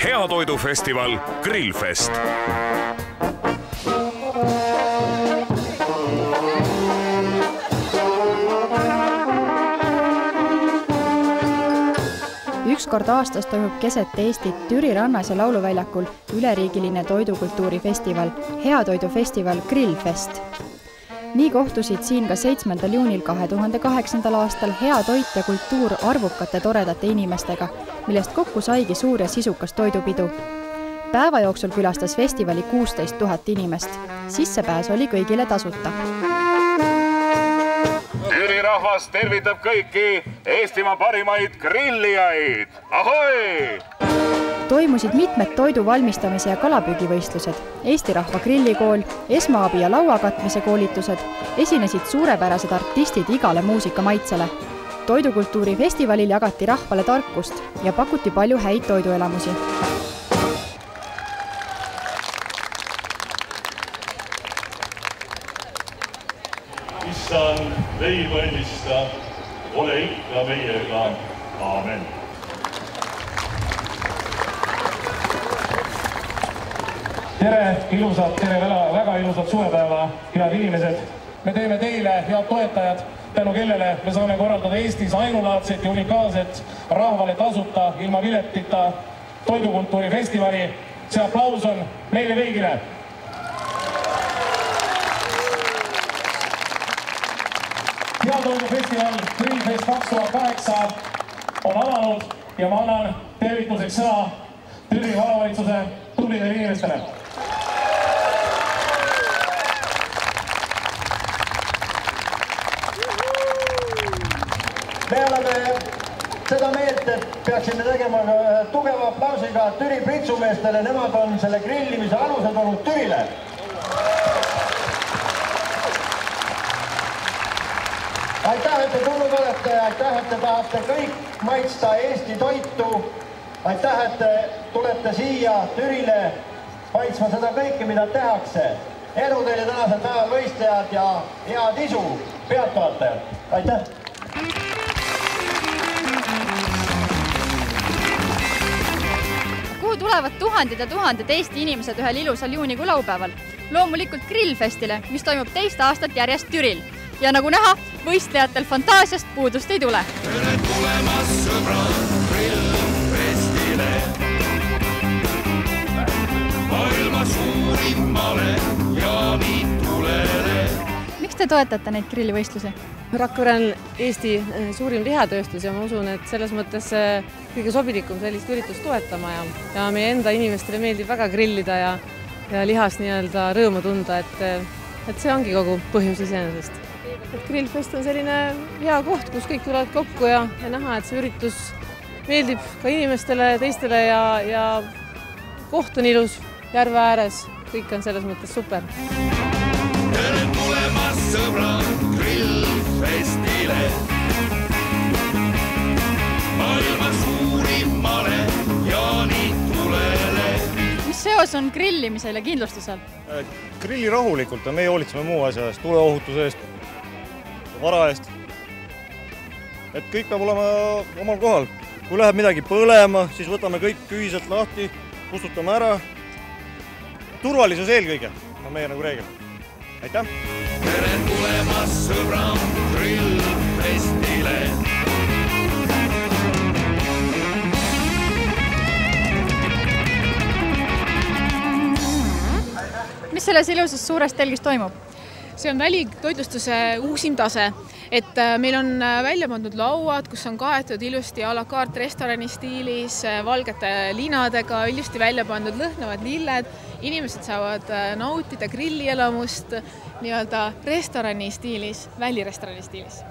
Heatoidufestival Grillfest. Üks kord aastas toimub keset Eestit Türi rannas ja lauluväljakul üleriigiline toidukultuurifestival, Heatoidufestival Grillfest. Nii kohtusid siin ka 7. juunil 2008. aastal hea toit ja kultuur arvukate toredate inimestega, millest kokku saigi suur ja sisukas toidupidu. Päeva jooksul külastas festivali 16 000 inimest. Sissepääs oli kõigile tasuta. Türi rahvas tervitab kõiki Eestimaa parimaid grillijaid. Ahoi! Toimusid mitmed toidu valmistamise ja kalapüügivõistlused, Eesti Rahva Grillikool, esmaabi ja lauakatmise koolitused, esinesid suurepärased artistid igale muusikamaitsele. Toidukultuurifestivalil jagati rahvale tarkust ja pakuti palju häid toiduelamusi. Issand, leiba õnnista, ole ikka meiega. Aamen. Tere, väga ilusat suvepäeva, head inimesed. Me teeme teile, head toetajad, tänu kellele me saame korraldada Eestis ainulaadset ja unikaalset rahvale tasuta ilma piletita toidukultuurifestivali. See aplaus on meile kõigile. Heatoidufestival Grillfest 2008 on alanud ja ma annan tervituseks sõna Türi vallavalitsuse tublidele inimestele. Me oleme seda meelt, et peaksime tegema tugeva aplausiga Türi pritsumeestele. Nemad on selle grillimise alused olnud Türile. Aitäh, et te tulnud olete. Aitäh, et te tahate kõik maitsta Eesti toitu. Aitäh, et te tulete siia Türile maitsma seda kõike, mida tehakse. Edu teile tänasel päeval võistlejad ja head isu pealtvaatajad. Aitäh! Kuhu tulevad tuhanded ja tuhanded Eesti inimesed ühel ilusal juunikuu laupäeval? Loomulikult Grillfestile, mis toimub teist aastat järjest Türil. Ja nagu näha, võistlejatel fantaasiast puudust ei tule. Tere tulemas sõbrad Grillfestile, maailma suurimale jaanitulele. Miks te toetate neid grillivõistlusi? Rakvere on Eesti suurim lihatööstus ja ma usun, et selles mõttes kõige sobilikum sellist üritust toetama ja meie enda inimestele meeldib väga grillida ja lihast nii-öelda rõõmu tunda, et see ongi kogu põhjus iseenesest. Grillfest on selline hea koht, kus kõik tulevad kokku ja näha, et see üritus meeldib ka inimestele, teistele ja koht on ilus, järve ääres, kõik on selles mõttes super. Tere tulemas sõbrad Grillfestile, maailma suurimale jaanitulele. Mis seos on grillimisel ja kindlustusel? Grilli rahulikult ja meie hoolitseme muu asja eest, tuleohutuse eest, vara eest. Et kõik peab olema omal kohal. Kui läheb midagi põlema, siis võtame kõik ühiselt lahti, kustutame ära. Turvalisus eelkõige on meie nagu reegel. Aitäh! Tere tulemas sõbrad Grillfestile. Mis selles ilusas suures telgis toimub? See on välitoitlustuse uusim tase, et meil on välja pandud lauad, kus on kaetud ilusti a la carte restorani stiilis, valgete linadega, ilusti välja pandud lõhnavad lilled. Inimesed saavad nautida grillielamust nii-öelda restorani stiilis, välirestorani stiilis.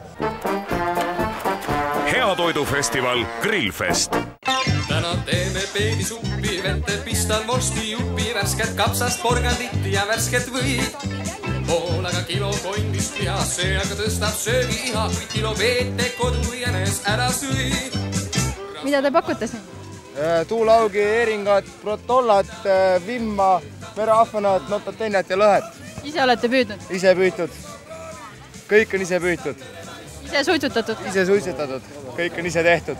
Heatoidufestival Grillfest. Täna teeme beebisuppi, vette pistan vorsti jupi, värsket kapsast, porgandit ja värsket võid. Poolaga kilo kondist liha, see aga tõstab söögi iha, kui kilo veete kodu jänes ära sõi. Mida te pakute siin? Tuulaugi, eringad, protollat, vimma, mereahvenat, notateenjat ja lõhet. Ise olete püüdnud? Ise püütud. Kõik on ise püütud. Ise suitsutatud? Ise suitsutatud, kõik on ise tehtud.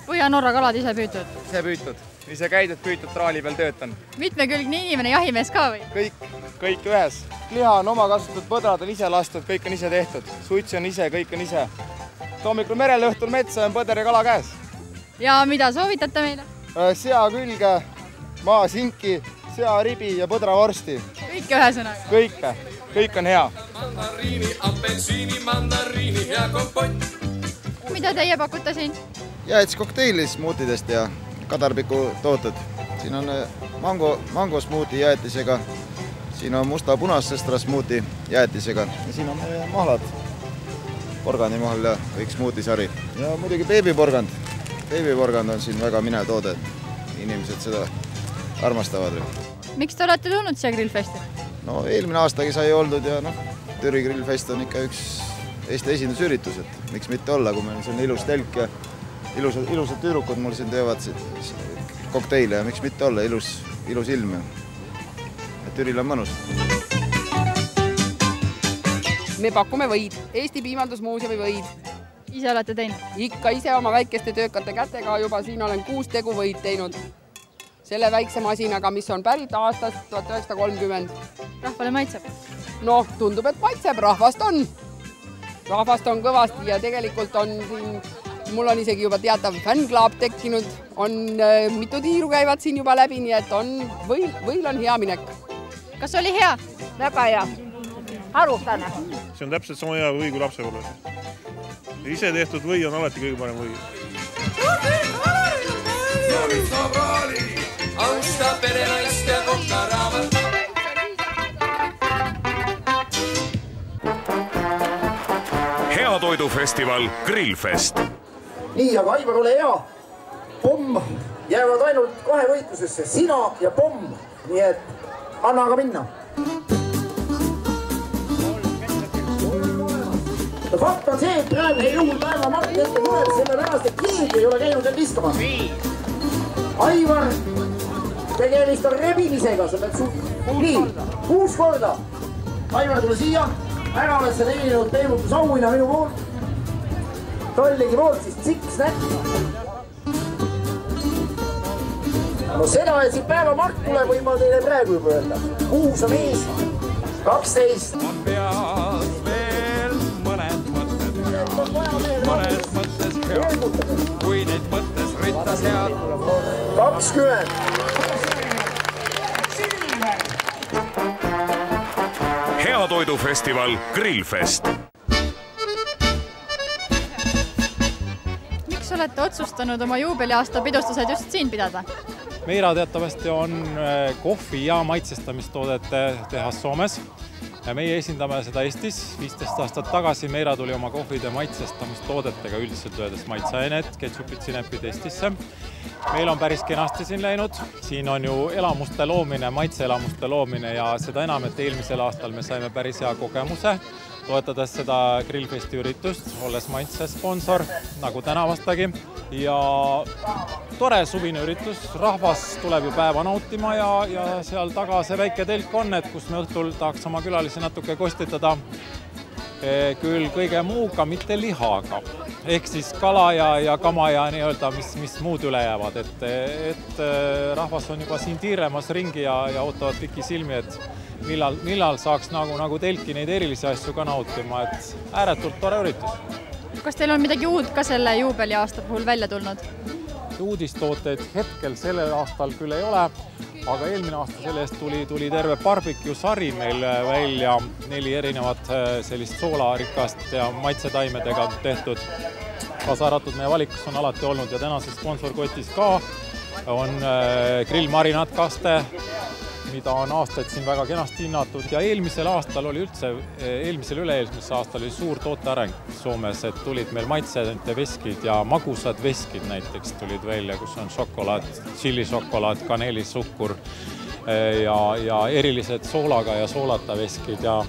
Põhja-Norra kalad ise püütud? Ise püütud, ise käidud, püütud, traali peal töötan. Mitmekülgne inimene, jahimees ka või? Kõik ühes. Liha on oma kasutatud, põdrad on ise lastud, kõik on ise tehtud. Suitsi on ise, kõik on ise. Hommikul merel, õhtul metsa on põder ja kala käes. Ja mida soovitate meile? Sea külge, maasinki, searibi ja põdravorsti. Kõike ühesõnaga? Kõike, kõik on hea. Mandariini, apelsiini, mandariini ja kompott. Mida teie pakute siin? Jäätis-kokteili smuutidest ja kadarpiku tooted. Siin on mango smuuti jäätisega, siin on musta punasestra smuuti jäätisega ja siin on mahlad, porgandimahal ja kõik smuutisari. Ja muidugi beebiporgand. Beebiporgand on siin väga minev toode, inimesed seda armastavad. Miks te olete tulnud siia Grillfesti? No eelmine aastagi sai oldud ja Türi Grillfest on ikka üks Eesti esindusüritus, et miks mitte olla, kui meil on selline ilus telk ja ilusad tüürukud mul siin teevad kokteile ja miks mitte olla, ilus ilm ja Türil on mõnus. Me pakume võid, Eesti Piimandusmuuseumi võid. Ise olete teinud? Ikka ise oma väikeste töökate kätega juba siin olen 6 tegu võid teinud. Selle väikse masinaga, mis on pärit aastast 1930. Rahvale maitseb? No, tundub, et maitseb, rahvast on. Rahvast on kõvasti ja tegelikult on siin, mul on isegi juba teatav fännklaab tekkinud, on mitu tiiru käivad siin juba läbi, nii et võil on hea minek. Kas oli hea? Väga hea. Harustane. See on täpselt sama hea või kui lapsepõlves. Ise tehtud või on alati kõige parem või. Austa perenaist ja kokkaraamat. Heatoidufestival Grillfest. Nii, aga Aivar, ole hea. Pomm jäävad ainult 2 võitlusesse, sina ja pomm. Nii et anna aga minna. No fakt on see, et praegu ei juhul päeva Mart ette tuleb, sellepärast, et keegi ei ole käinud end viskamas. Aivar, tegemist on rebimisega, sa pead nii, 6 korda. Aivar, tule siia. Ära oled sa teeninud peimutusauina minu poolt. Tolligi poolt, siis tsiks näpp. No seda, et siin päeva Mart tuleb, võin ma teile praegu juba öelda. 6 on ees, 12. On peas veel mõned mõttes head, kui neid mõttes rittas head. 20. Heatoidufestival Grillfest. Miks olete otsustanud oma juubeliaasta pidustused just siin pidada? Meira teatavasti on kohvi- ja maitsestamistoodete tehas Soomes. Ja meie esindame seda Eestis. 15 aastat tagasi Meira tuli oma kohvide maitsestamistoodetega üldiselt öeldes maitseainet, ketsupid, sinepid Eestisse. Meil on päris kenasti siin läinud. Siin on ju elamuste loomine, maitseelamuste loomine ja seda enam, et eelmisel aastal me saime päris hea kogemuse, toetades seda Grillfesti üritust, olles maitse sponsor, nagu tänavastagi. Ja tore suvine üritus, rahvas tuleb ju päeva nautima ja seal taga see väike telk on, et kus me õhtul tahaks oma külalisi natuke kostitada küll kõige muuga, mitte lihaga. Ehk siis kala ja kama ja nii-öelda, mis muud üle jäävad. Et rahvas on juba siin tiiremas ringi ja ootavad piki silmi, et millal saaks nagu telki neid erilisi asju ka nautima, et ääretult tore üritus. Kas teil on midagi uut ka selle juubeliaasta puhul välja tulnud? Uudistooteid hetkel sellel aastal küll ei ole, aga eelmine aasta sellest tuli terve barbecue sari meil välja, 4 erinevat sellist soolarikast ja maitsetaimedega tehtud. Kaasa arvatud meie valikus on alati olnud ja tänases sponsorkotis ka on grillmarinaatkaste, mida on aastaid siin väga kenasti hinnatud ja eelmisel aastal oli üldse, üle-eelmisel aastal oli suur tooteareng Soomes, et tulid meil maitsete veskid ja magusad veskid näiteks tulid välja, kus on šokolaad, tšillišokolaad, kaneelisuhkur ja erilised soolaga ja soolata veskid ja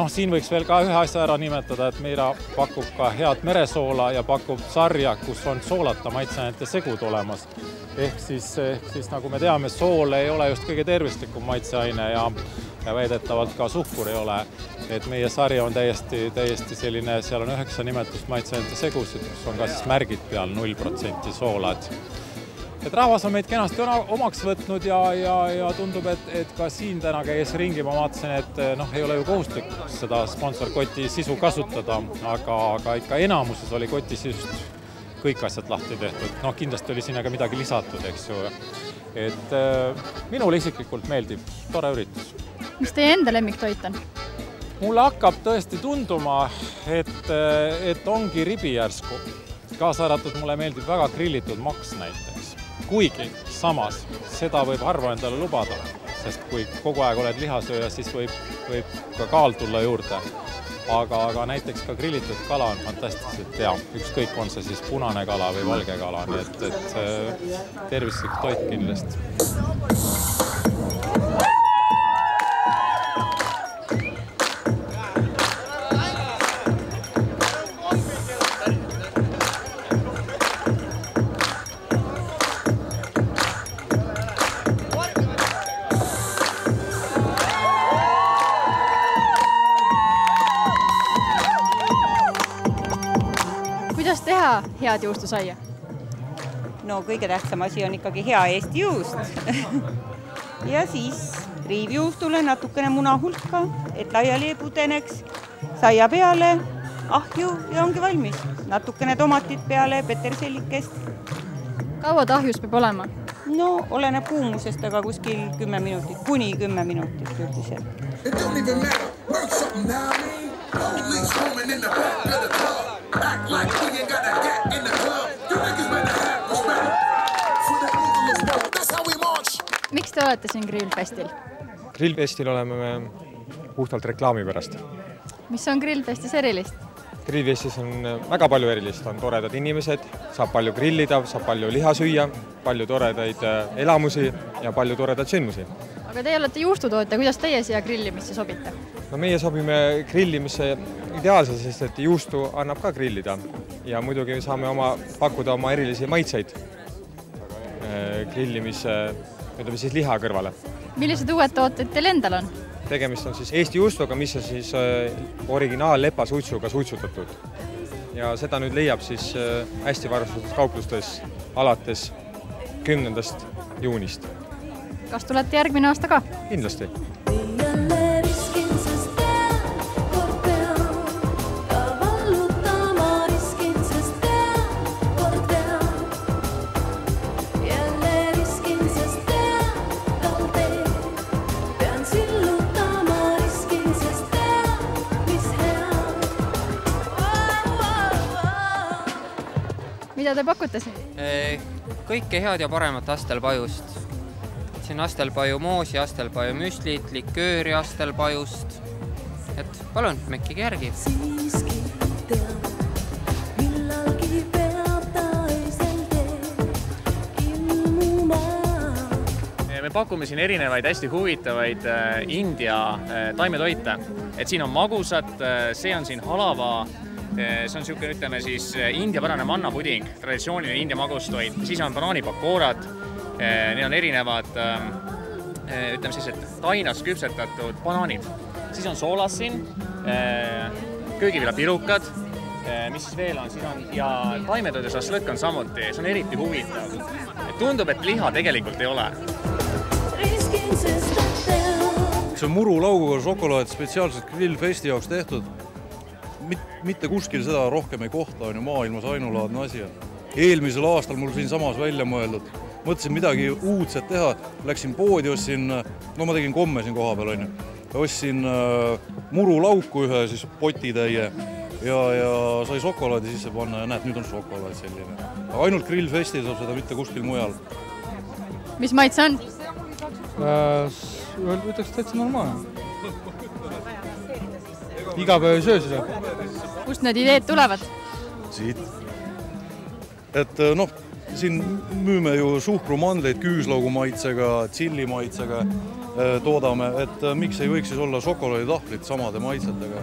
siin võiks veel ka ühe asja ära nimetada, et Meira pakub ka head meresoola ja pakub sarja, kus on soolata maitseainete segud olemas. Ehk siis nagu me teame, sool ei ole just kõige tervislikum maitseaine ja väidetavalt ka suhkur ei ole. Et meie sari on täiesti selline, seal on 9 nimetust maitseainete segusid, kus on ka siis märgid peal 0% soolad. Et rahvas on meid kenasti omaks võtnud ja tundub, et ka siin täna käies ringi ma vaatasin, et ei ole ju kohustuslik seda sponsorkoti sisu kasutada, aga ikka enamuses oli koti sisust kõik asjad lahti tehtud. Kindlasti oli sinna ka midagi lisatud, eks ju. Et minule isiklikult meeldib, tore üritus. Mis teie enda lemmiktoit on? Mulle hakkab tõesti tunduma, et ongi ribi järsku. Kaasa arvatud mulle meeldib väga grillitud maks näiteks. Kuigi samas seda võib harva endale lubada, sest kui kogu aeg oled lihasööja, siis võib ka kaal tulla juurde. Aga näiteks ka grillitud kala on fantastiliselt hea. Ükskõik on see siis punane kala või valge kala, nii et tervislik toit kindlasti. Kuidas teha head juustusaia? No kõige tähtsam asi on ikkagi hea Eesti juust. Ja siis riivjuustule natukene munahulka, et laiali ei pudeneks, saia peale, ahju ja ongi valmis. Natukene tomatit peale, petersellikest. Kaua ta ahjus peab olema? No oleneb kuumusest, aga kuskil 10 minutit, kuni 10 minutit üldiselt. Miks te olete siin Grillfestil? Grillfestil oleme me puhtalt reklaami pärast. Mis on Grillfestis erilist? Grillfestis on väga palju erilist, on toredad inimesed, saab palju grillida, saab palju liha süüa, palju toredaid elamusi ja palju toredaid sündmusi. Aga teie olete juustutootja, kuidas teie siia grillimisse sobite? No meie sobime grillimisse ideaalselt, sest et juustu annab ka grillida ja muidugi saame pakkuda oma erilisi maitseid grillimise, ütleme siis liha kõrvale. Millised uued tooted teil endal on? Tegemist on siis Eesti juustuga, mis on siis originaal lepasuitsuga suitsutatud. Ja seda nüüd leiab siis hästi varustatud kauplustes alates 10. juunist. Kas tulete järgmine aasta ka? Kindlasti. Mida te pakute siin? Kõike head ja paremat astelpajust. Siin astelpaju moosi, astelpaju müslit, likööri astelpajust. Et palun, mekkige järgi. Me pakume siin erinevaid hästi huvitavaid India taimetoite. Et siin on magusat, see on siin halava. See on niisugune, ütleme siis, indiapärane mannapuding, traditsiooniline India magustoit. Siis on banaanipakoorad, need on erinevad, ütleme siis, et tainas küpsetatud banaanid. Siis on soolas siin, köögivillapirukad, mis siis veel on, siin on, ja taimetoidu šašlõkk on samuti, see on eriti huvitav. Tundub, et liha tegelikult ei ole. See on murulauguga šokolaad spetsiaalselt Grillfesti jaoks tehtud. Mitte kuskil seda rohkem ei kohta, on ju maailmas ainulaadne asi. Eelmisel aastal mul siin samas välja mõeldud. Mõtlesin midagi uudset teha, läksin poodi, ostsin, no ma tegin komme siin koha peal, on ju. Ostsin murulauku ühe siis potitäie ja sai šokolaadi sisse panna ja näed, nüüd on šokolaad selline. Aga ainult Grillfestil saab seda mitte kuskil mujal. Mis maitse on? Ütleks täitsa normaalne. Iga päev ei söö seda. Kust need ideed tulevad? Siit. Et noh, siin müüme ju suhkrumandleid küüslaugu maitsega, tsilli maitsega toodame, et miks ei võiks siis olla šokolaaditahvlit samade maitsetega.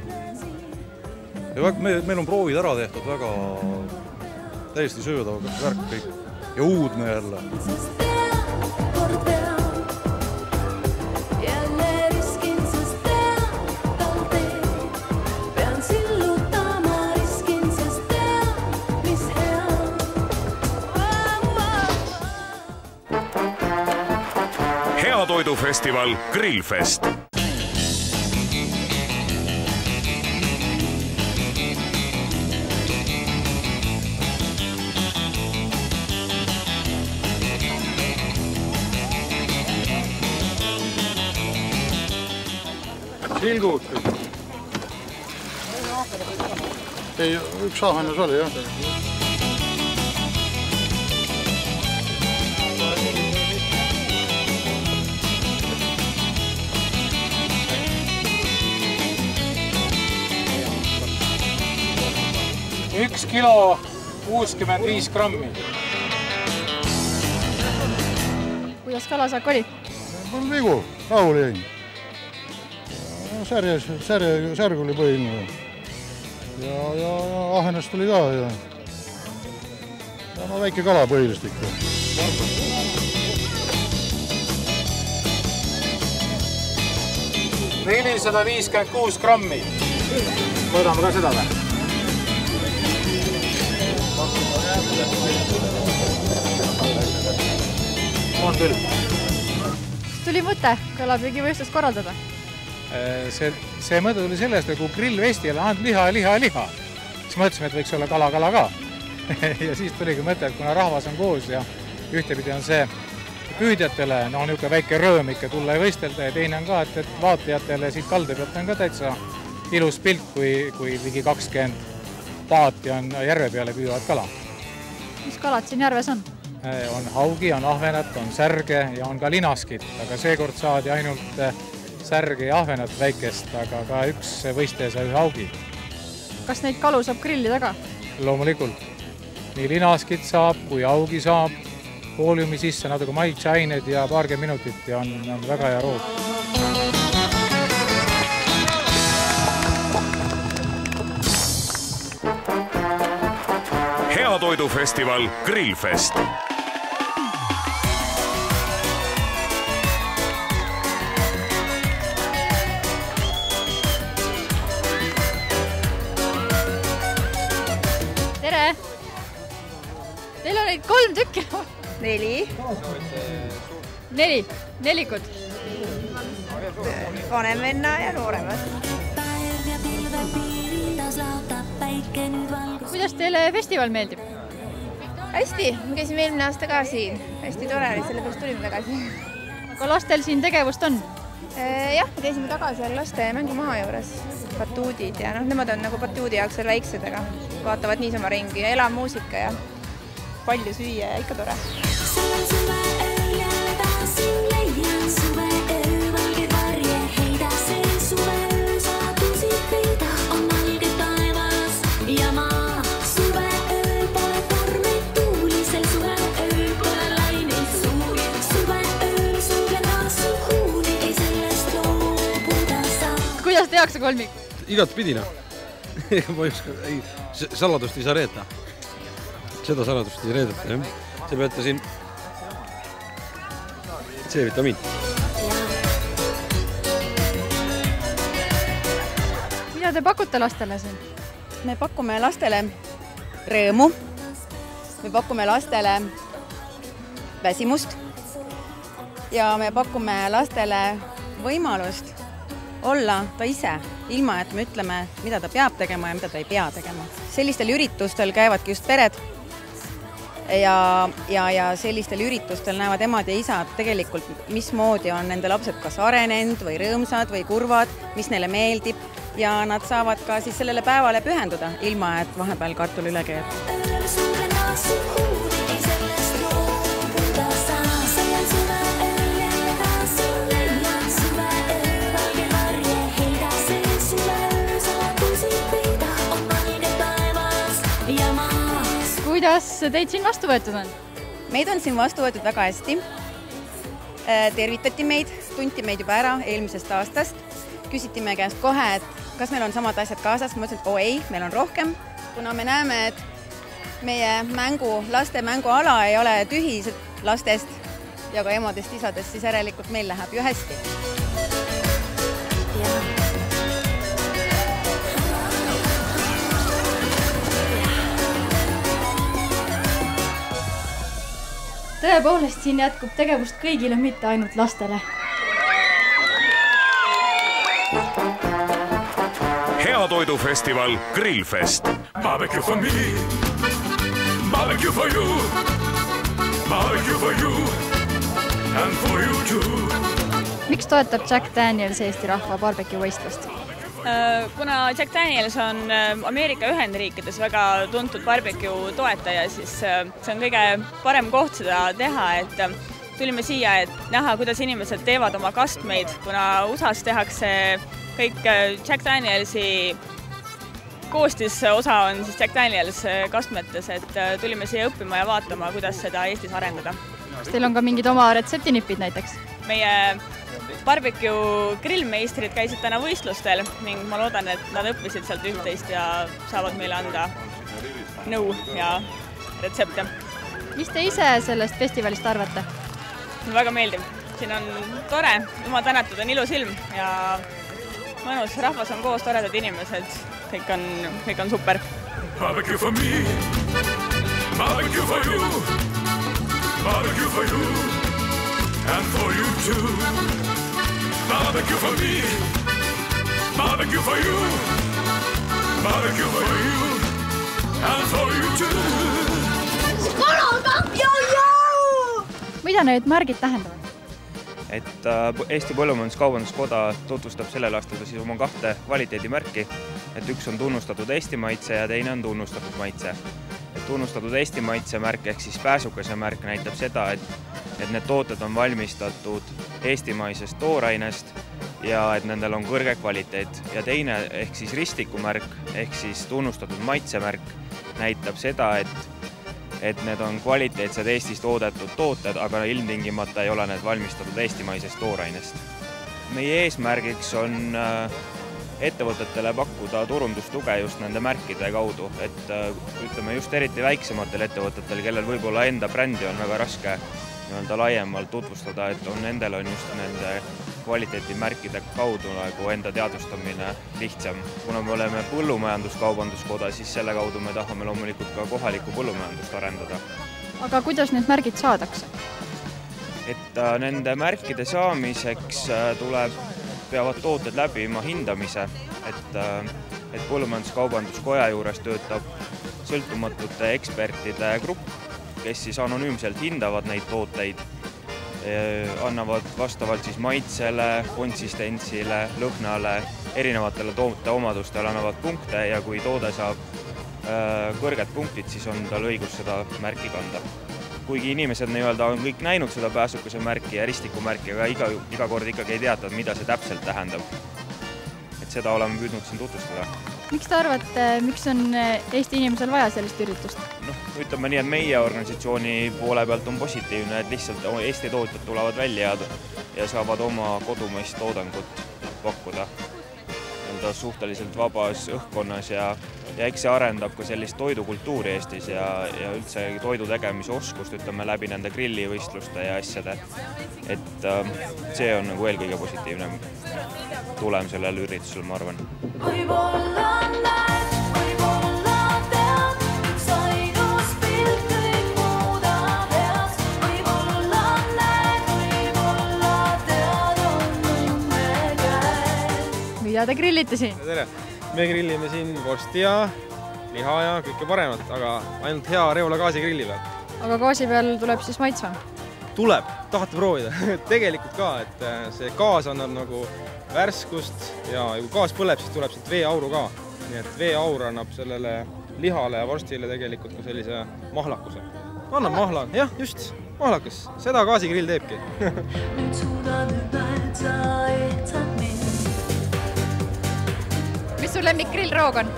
Ja meil on proovid ära tehtud väga täiesti söödav värk kõik ja uudne jälle. Toidufestival Grillfest. Silgud. Ei, üks ahvenus oli, jah. Üks kilo 65 grammi. Kuidas kalasaak oli? Mul vigu, rahule jäin. Särg oli põhiline. Ja ahenest oli ka. Ja no väike kala põhilist ikka. 456 grammi. Võidame ka seda või? On küll. Tuli mõte kalapüügivõistlust korraldada? See mõte tuli sellest, kui grillfestival on ainult liha. Siis mõtlesime, et võiks olla kala ka. Ja siis tuligi mõte, et kuna rahvas on koos ja ühtepidi on see püüdjatele niisugune väike rõõm ikka tulla ja võistelda ja teine on ka, et vaatajatele siit kalde pealt on ka täitsa ilus pilt, kui ligi 20 paati on järve peale püüavad kala. Mis kalad siin järves on? On haugi, on ahvenat, on särge ja on ka linaskid, aga seekord saadi ainult särge ja ahvenat väikest, aga ka üks võistleja sai ühe haugi. Kas neid kalu saab grillida ka? Loomulikult. Nii linaskid saab, kui haugi saab, fooliumi sisse natuke maitseained ja paarkümmend minutit ja on väga hea roog. Hea Toidufestival Grillfest. Tere! Teil on neid 3 tükki. 4. Nelikud. Vanem venna ja nooremad. Kuidas teile festival meeldib? Hästi, me käisime eelmine aasta ka siin. Hästi tore oli, selle pärast tulime tagasi. Aga lastel siin tegevust on? Jah, me käisime tagasi laste mängumaha juures. Batuudid ja nemad on nagu batuudi jaoks veel väiksed, aga vaatavad niisama ringi ja elav muusika ja palju süüa ja ikka tore. Kuidas tehakse kolmik? Igat pidina. Saladust ei saa reeta. Seda saladust ei reedata, jah. See peate siin C-vitamiin. Mida te pakute lastele siin? Me pakume lastele rõõmu. Me pakume lastele väsimust. Ja me pakume lastele võimalust olla ta ise, ilma et me ütleme, mida ta peab tegema ja mida ta ei pea tegema. Sellistel üritustel käivadki just pered ja sellistel üritustel näevad emad ja isad tegelikult, mismoodi on nende lapsed kas arenenud või rõõmsad või kurvad, mis neile meeldib ja nad saavad ka siis sellele päevale pühenduda, ilma et vahepeal kartul üle keeb. Kuidas teid siin vastu võetud on? Meid on siin vastu võetud väga hästi. Tervitati meid, tunti meid juba ära eelmisest aastast. Küsiti meie käest kohe, et kas meil on samad asjad kaasas. Ma mõtlesin, et ei, meil on rohkem. Kuna me näeme, et meie laste mänguala ei ole tühi lastest ja ka emadest, isadest, siis järelikult meil läheb ju hästi. Tõepoolest siin jätkub tegevust kõigile, mitte ainult lastele. Heatoidufestival Grillfest. Barbecue for me, barbecue for you, barbecue for you and for you too. Miks toetab Jack Daniels Eesti rahva barbecue võistlust? Kuna Jack Daniels on Ameerika Ühendriikides väga tuntud barbecue toetaja, siis see on kõige parem koht seda teha, et tulime siia, et näha, kuidas inimesed teevad oma kastmeid, kuna USAs tehakse kõik Jack Danielsi koostisosa on siis Jack Daniels kastmetes, et tulime siia õppima ja vaatama, kuidas seda Eestis arendada. Kas teil on ka mingid oma retseptinipid näiteks? Meie barbecue grillmeistrid käisid täna võistlustel ning ma loodan, et nad õppisid sealt üht-teist ja saavad meile anda nõu ja retsepte. Mis te ise sellest festivalist arvate? Väga meeldiv. Siin on tore, jumal tänatud, on ilus ilm ja mõnus, rahvas on koos, toredad inimesed, kõik on super. Barbecue for me, barbecue for you, barbecue for you and for you too. Barbecue for me, barbecue for you, barbecue for you and for you too. Mida need märgid tähendavad? Et Eesti Põllumajandus-Kaubanduskoda tutvustab sellel aastal siis oma 2 kvaliteedimärki, et üks on tunnustatud Eesti maitse ja teine on tunnustatud maitse. Et tunnustatud Eesti maitse märk ehk siis pääsukese märk näitab seda, et need tooted on valmistatud eestimaisest toorainest ja et nendel on kõrge kvaliteet. Ja teine ehk siis ristikumärk ehk siis tunnustatud maitsemärk näitab seda, et need on kvaliteetsed Eestis toodetud tooted, aga ilmtingimata ei ole need valmistatud eestimaisest toorainest. Meie eesmärgiks on ettevõtetele pakkuda turundustuge just nende märkide kaudu, et ütleme just eriti väiksematel ettevõtetel, kellel võib-olla enda brändi on väga raske laiemalt tutvustada, et nendel on just nende kvaliteetimärkide kaudu nagu enda teadvustamine lihtsam. Kuna me oleme Põllumajandus-Kaubanduskoda, siis selle kaudu me tahame loomulikult ka kohalikku põllumajandust arendada. Aga kuidas need märgid saadakse? Et nende märkide saamiseks peavad tooted läbima hindamise, et Põllumajandus-Kaubanduskoja juures töötab sõltumatute ekspertide grupp, kes siis anonüümselt hindavad neid tooteid, annavad vastavalt siis maitsele, konsistentsile, lõhnale, erinevatele toote omadustele annavad punkte ja kui toode saab kõrged punktid, siis on tal õigus seda märki kanda. Kuigi inimesed on kõik näinud seda pääsukese märki ja ristikumärki, aga iga kord ikkagi ei teata, mida see täpselt tähendab. Et seda oleme püüdnud siin tutvustada. Miks te arvate, miks on Eesti inimesel vaja sellist üritust? Ütleme nii, et meie organisatsiooni poole pealt on positiivne, et lihtsalt Eesti tootjad tulevad välja ja saavad oma kodumaist toodangut pakkuda suhteliselt vabas õhkkonnas ja eks see arendab ka sellist toidukultuuri Eestis ja üldse toidu tegemise oskust, ütleme läbi nende grillivõistluste ja asjade. Et see on nagu eelkõige positiivne tulem sellel üritusel, ma arvan. Mida te grillite siin? Tere! Me grillime siin vorsti ja liha ja kõike paremat, aga ainult hea Reola gaasigrilli peal. Aga gaasi peal tuleb siis maitsma? Tuleb, tahate proovida. Tegelikult ka, et see gaas annab nagu värskust ja kui gaas põleb, siis tuleb siit veeauru ka. Nii et veeaur annab sellele lihale ja vorstile tegelikult ka sellise mahlakuse. Annab mahla, jah, just, mahlakas. Seda gaasigrill teebki. Mis su lemmikgrillroog on?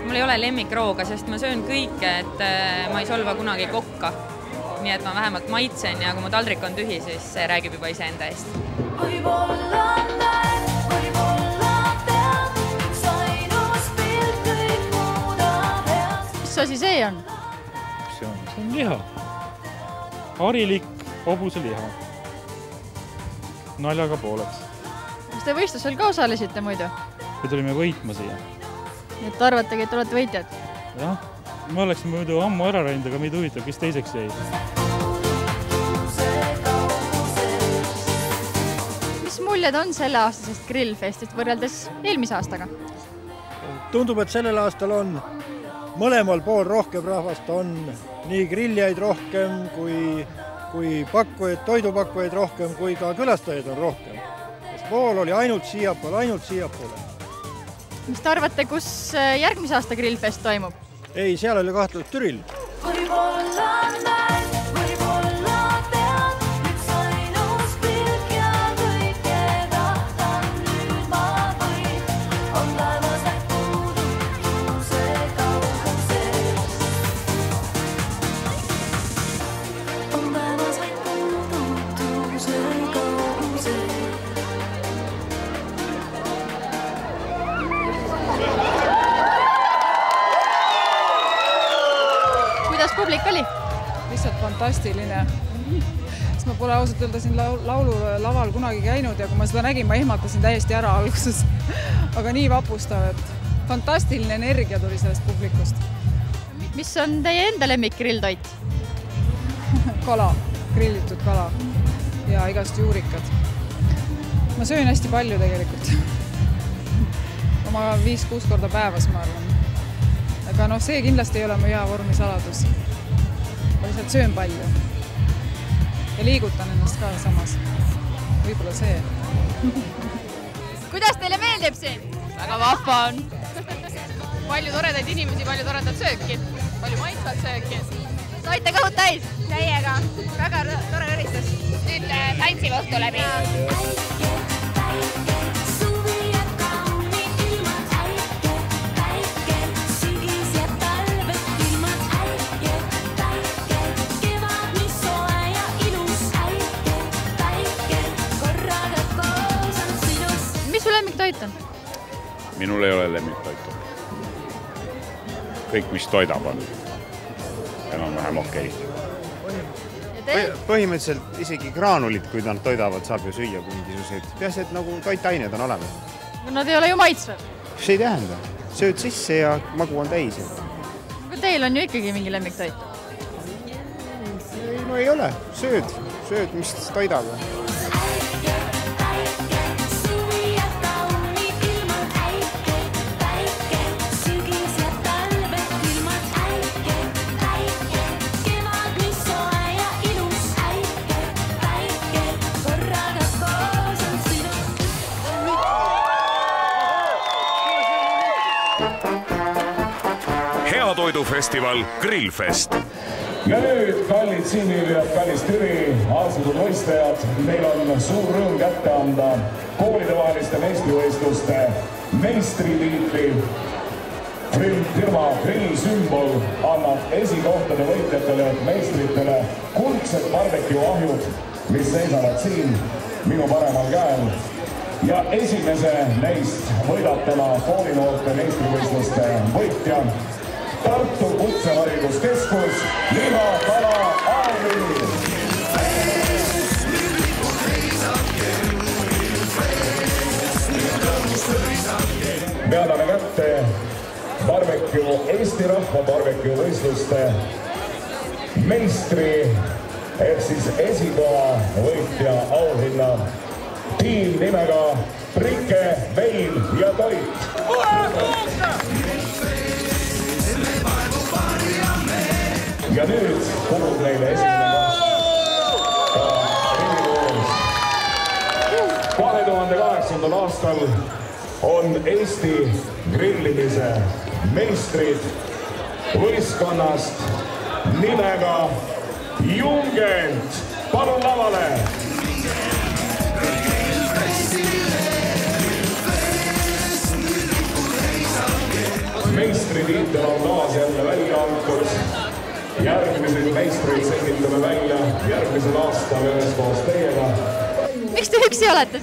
Mul ei ole lemmikrooga, sest ma söön kõike, et ma ei solva kunagi kokka. Nii et ma vähemalt maitsen ja kui mu taldrik on tühi, siis see räägib juba iseenda eest. Mis asi see on? See on liha. Harilik hobuseliha. Naljaga pooleks. Kas te võistlusel ka osalesite muidu? Me tulime võitma siia. Nii et arvategi, et olete võitjad? Jah, me oleksime muidu ammu ära reinud, aga meid huvitab, kes teiseks jäi. Mis mulje muljed on selleaastasest Grillfestist võrreldes eelmise aastaga? Tundub, et sellel aastal on mõlemal pool rohkem rahvast, on nii grillijaid rohkem kui pakkujaid, toidupakkujaid rohkem, kui ka külastajaid on rohkem. Pool oli ainult siiapoole. Mis te arvate, kus järgmise aasta Grillfest toimub? Ei, seal oli kahtletud Türil. Kuidas publik oli? Lihtsalt fantastiline. Sest ma pole ausalt öelda siin laval kunagi käinud ja kui ma seda nägin, ma ehmatasin täiesti ära alguses. Aga nii vapustav, et fantastiline energia tuli sellest publikust. Mis on teie enda lemmik grilltoit? Kala, grillitud kala ja igast juurikad. Ma söön hästi palju tegelikult. Oma 5-6 korda päevas, ma arvan. Aga see kindlasti ei ole mu hea vormi saladus. Ma lihtsalt söön palju. Ja liigutan ennast ka samas. Võib-olla see. Kuidas teile meeldib siin? Väga vahva on. Palju toredaid inimesi, palju toredat sööki. Palju maitsvat sööki. Saite kõhud täis? Täiega. Väga tore üritus. Nüüd tantsime õhtu läbi. Toit on? Minul ei ole lemmiktoitu. Kõik, mis toidab, on enam-vähem okei. Põhimõtteliselt isegi graanulit, kui nad toidavad, saab ju süüa mingisuguseid. Peaasi, et nagu toitained on olemas. Nad ei ole ju maitsvad. See ei tähenda. Sööd sisse ja magu on täis. Aga teil on ju ikkagi mingi lemmiktoit? No ei ole. Sööd, mis toidab. Toidufestival Grillfest. Ja nüüd, kallid siinviibijad, kallis Türi, aastatud võistlejad, meil on suur rõõm kätte anda koolidevaheliste meistrivõistluste meistritiitli. Firma Grill-sümbol annab esikohtade võitjatele meistritele kuldsed barbecue-ahjud, mis seisavad siin minu paremal käel. Ja esimese neist võidab täna koolinoorte meistrivõistluste võitja Tartu Kutsehariduskeskus Liha Kala Aarvili. Me anname kätte Eesti rahva barbecue võistluste meistri ehk siis esikoha võitja auhinna tiim nimega Prike, Vein ja Toit. Ja nüüd kulub neile esimene Riigikogus. 2008. aastal on Eesti grillimise meistrid võistkonnast nimega Jungent. Palun lavale! Meistritiitel on taas jälle välja antud. Järgmised meistrid selgitame välja järgmisel aastal üheskoos teiega. Miks te üksi olete?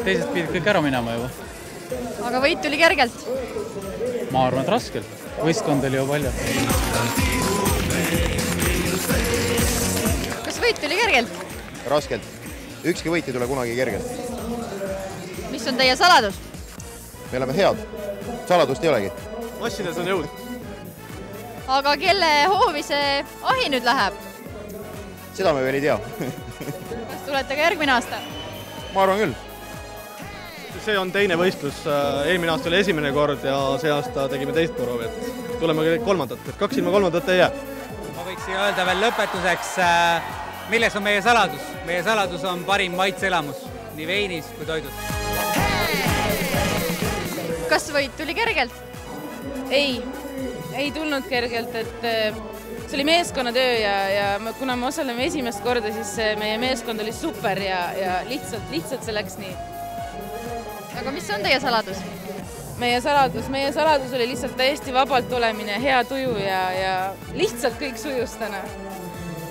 Teised pidid kõik ära minema juba. Aga võit tuli kergelt? Ma arvan, et raskelt. Võistkond oli ju palju. Kas võit tuli kergelt? Raskelt. Ükski võit ei tule kunagi kergelt. Mis on teie saladus? Me oleme head. Saladust ei olegi. Massides on jõud. Aga kelle hoovi see ahi nüüd läheb? Seda me veel ei tea. Kas tulete ka järgmine aasta? Ma arvan küll. see on teine võistlus, eelmine aasta oli esimene kord ja see aasta tegime teist proovi, et tuleme kolmandat, et 2 ilma kolmandat ei jää. Ma võiksin öelda veel lõpetuseks, milles on meie saladus. Meie saladus on parim maitseelamus, nii veinis kui toidus. Kas võit tuli kergelt? Ei tulnud kergelt, et see oli meeskonnatöö ja kuna me osaleme esimest korda, siis meie meeskond oli super ja lihtsalt see läks nii. Aga mis on teie saladus? Meie saladus oli lihtsalt täiesti vabalt olemine, hea tuju ja lihtsalt kõik sujus täna.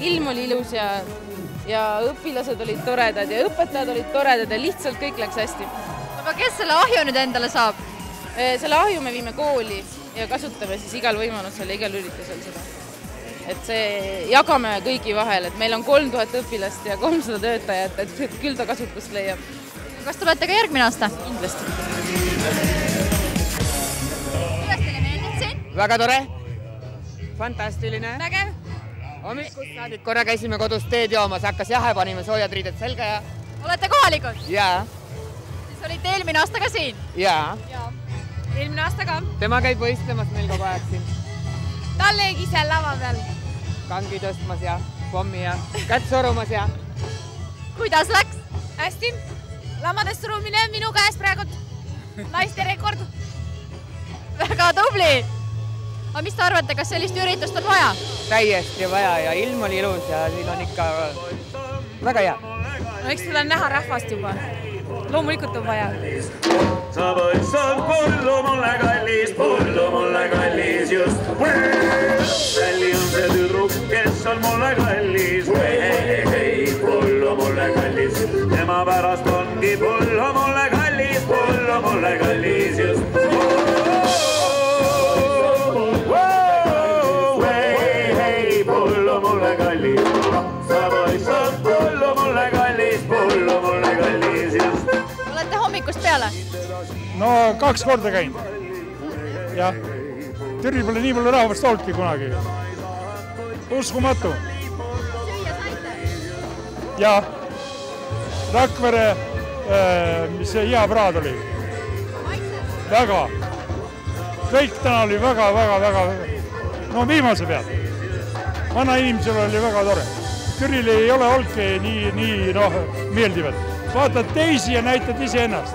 Ilm oli ilus ja õpilased olid toredad ja õpetajad olid toredad ja lihtsalt kõik läks hästi. Aga kes selle ahju nüüd endale saab? Selle ahju me viime kooli ja kasutame siis igal võimalusel ja igal üritusel seda. Et see jagame kõigi vahel, et meil on 3000 õpilast ja 300 töötajat, et küll ta kasutust leiab. Kas tulete ka järgmine aasta? Kindlasti. Kuidas teile meeldib siin? Väga tore. Fantastiline. Nägev? Hommikust saadik korra käisime kodus teed joomas, hakkas jahe, panime soojad riided selga ja... Olete kohalikud? Jaa. Siis olite eelmine aasta ka siin? Jaa. Eelmine aasta ka? Tema käib võistlemas meil kogu aeg siin. Tal leegi seal lava peal? Kangi tõstmas ja pommi ja kätt sorumas ja... Kuidas läks? Hästi. Lamadest surumine minu käes praegu. Naiste rekord. Väga tubli. Aga mis te arvate, kas sellist üritust on vaja? Täiesti vaja ja ilm oli ilus ja siin on ikka väga hea. No eks seda on näha rahvast juba. Loomulikult on vaja. Sa võid saad pollu mulle kallis just. Sälli on see tüdruk, kes on mulle kallis. Hei, pollu mulle kallis. Tema pärast ongi pollu mulle kallis just. Hei, pollu mulle kallis. Sa võid saad pollu mulle kallis just. Olete hommikust peale? No 2 korda käinud. Jah. Türil pole nii palju rahvast olnudki kunagi. Uskumatu. Süüa saite? Ja. Rakvere, mis see hea praad oli. Väga. Kõik täna oli väga. No viimase peal. Vana inimesel oli väga tore. Türil ei ole olnudki nii meeldivad. Vaatad teisi ja näitad ise ennast.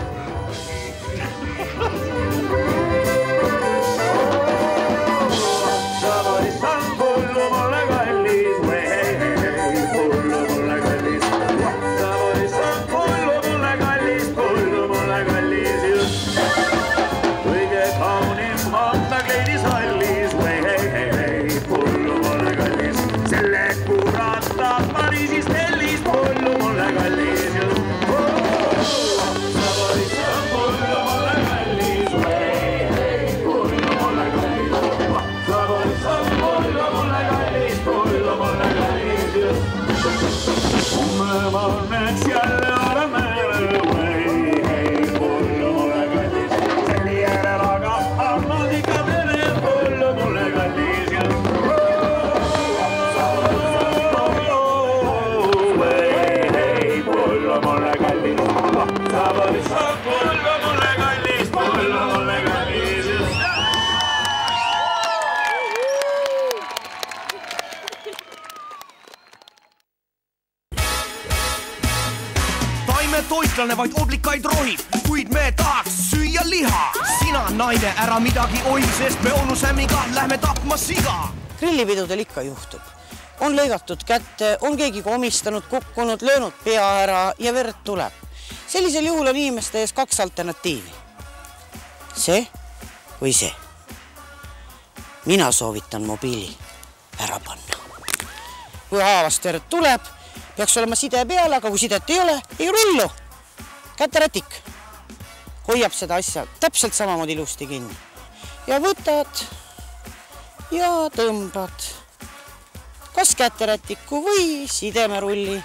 Toitlane vaid oblikaid rohib, kuid me tahaks süüa liha. Sina, naine, ära midagi oi, sest me onu Sämmiga lähme tapma siga. Grillipidudel ikka juhtub. On lõigatud kätte, on keegi komistanud, kukkunud, löönud pea ära ja verd tuleb. Sellisel juhul on inimeste ees 2 alternatiivi. See või see. Mina soovitan mobiili ära panna. Kui haavast verd tuleb, peaks olema side peale, aga kui sidet ei ole, ei rullu. Käterätik hoiab seda asja täpselt samamoodi ilusti kinni. Ja võtad ja tõmbad kas käterätiku või sidemerulli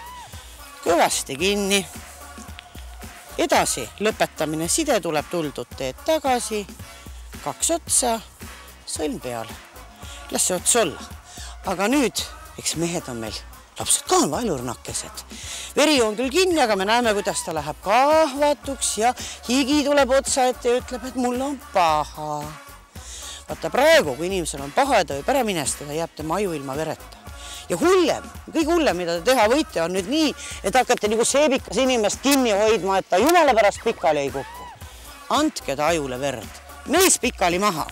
kõvasti kinni. Edasi lõpetamine, side tuleb tuldud, teed tagasi, 2 otsa, sõlm peale. Las see ots olla. Aga nüüd, eks mehed on meil Lapsed ka on vaelurnakesed. Veri on küll kinni, aga me näeme, kuidas ta läheb kahvatuks ja higi tuleb otsa ette ja ütleb, et mul on paha. Vaata praegu, kui inimesel on paha ja ta võib ära minestada, jääb tema aju ilma vereta. Ja hullem, kõige hullem, mida te teha võite, on nüüd nii, et hakkate nagu seebikas inimest kinni hoidma, et ta jumala pärast pikali ei kukku. Andke ta ajule verd. Mees pikali maha.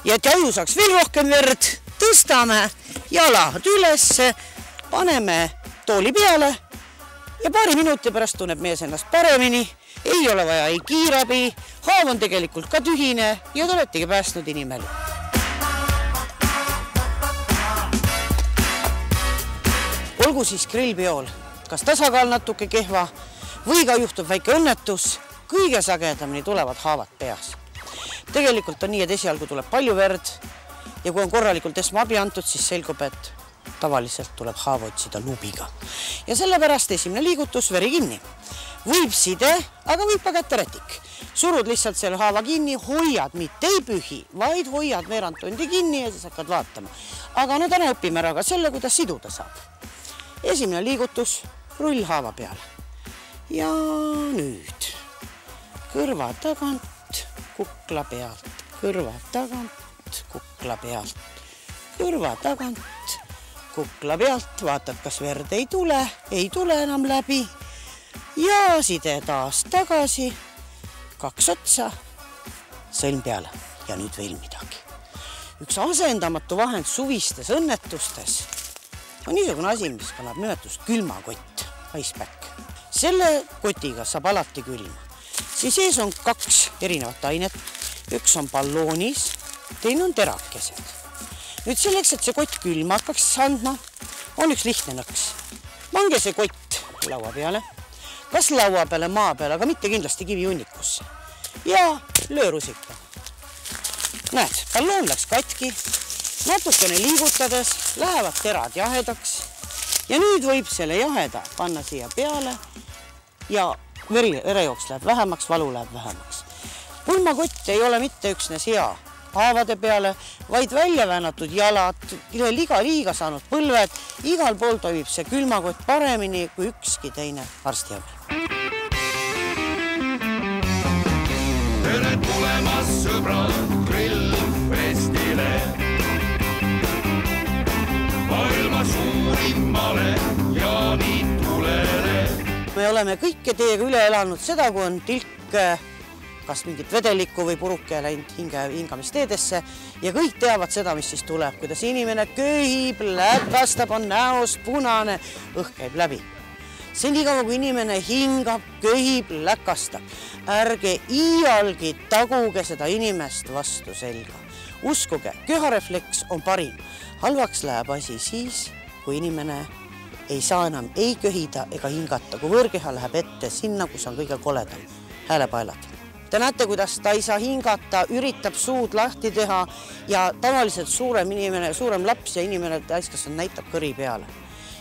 Ja et aju saaks veel rohkem verd, tõstame jalad ülesse, paneme tooli peale ja paari minuti pärast tunneb mees ennast paremini, ei ole vaja ei kiirabi, haav on tegelikult ka tühine ja te oletegi päästnud inimelu. Olgu siis grillpeol, kas tasakaal natuke kehva või ka juhtub väike õnnetus, kõige sagedamini tulevad haavad peas. Tegelikult on nii, et esialgu tuleb palju verd ja kui on korralikult esmaabi antud, siis selgub, et tavaliselt tuleb haava otsida luubiga. Ja sellepärast esimene liigutus, veri kinni. Võib side, aga võib ka käterätik. Surud lihtsalt selle haava kinni, hoiad, mitte ei pühi, vaid hoiad veerand tundi kinni ja siis hakkad vaatama. Aga no täna õpime ära ka selle, kuidas siduda saab. Esimene liigutus, rull haava peale. Ja nüüd kõrva tagant, kukla pealt, kõrva tagant, kukla pealt, kõrva tagant, kukla pealt, vaatad, kas verd ei tule enam läbi ja side taas tagasi, 2 otsa, sõlm peale ja nüüd veel midagi. Üks asendamatu vahend suvistes õnnetustes on niisugune asi, mis kannab nimetust külmakott, icepack. Selle kotiga saab alati külma. Siis ees on 2 erinevat ainet. Üks on balloonis, teine on terakesed. Nüüd selleks, et see kott külma hakkaks andma, on üks lihtne nõks. Pange see kott laua peale, kas laua peale, maa peale, aga mitte kindlasti kivihunnikusse. Ja löö rusika. Näed, balloon läks katki, natukene liigutades lähevad terad jahedaks ja nüüd võib selle jaheda panna siia peale ja verejooks läheb vähemaks, valu läheb vähemaks. Pulmakott ei ole mitte üksnes hea haavade peale, vaid välja väänatud jalad, liiga saanud põlved, igal pool toimib see külmakott paremini kui ükski teine arstiabil. Tere tulemas sõbrad grillfestile, maailma suurimale jaanitulele. Me oleme kõike teiega üle elanud seda, kui on tilk kas mingit vedelikku või puruke läinud hingamisteedesse ja kõik teavad seda, mis siis tuleb, kuidas inimene köhib, läkastab, on näost punane, õhk käib läbi. See nii kaua, kui inimene hingab, köhib, läkastab. Ärge iialgi taguge seda inimest vastu selga. Uskuge, köharefleks on parim. Halvaks läheb asi siis, kui inimene ei saa enam ei köhida ega hingata, kui võõrkeha läheb ette sinna, kus on kõige koledam, häälepaelad. Te näete, kuidas ta ei saa hingata, üritab suud lahti teha ja tavaliselt suurem inimene, suurem laps ja inimene täiskasvanud näitab kõri peale.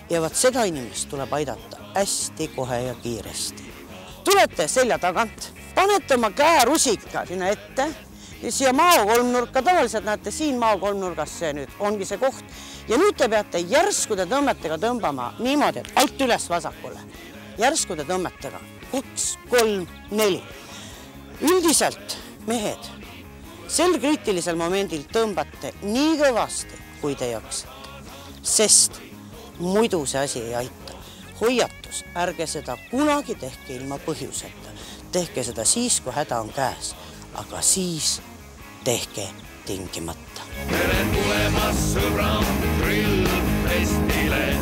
Ja vaat seda inimest tuleb aidata hästi kohe ja kiiresti. Tulete selja tagant, panete oma käerusika sinna ette ja siia mao-kolmnurka, tavaliselt näete siin mao-kolmnurgas see nüüd ongi see koht. Ja nüüd te peate järskude tõmmetega tõmbama niimoodi, et alt üles vasakule. Järskude tõmmetega 2, 3, 4. Üldiselt, mehed, sel kriitilisel momendil tõmbate nii kõvasti, kui te jaksate, sest muidu see asi ei aita. Hoiatus, ärge seda kunagi tehke ilma põhjuseta. Tehke seda siis, kui häda on käes, aga siis tehke tingimata. Tere tulemas sõbrad grillfestile.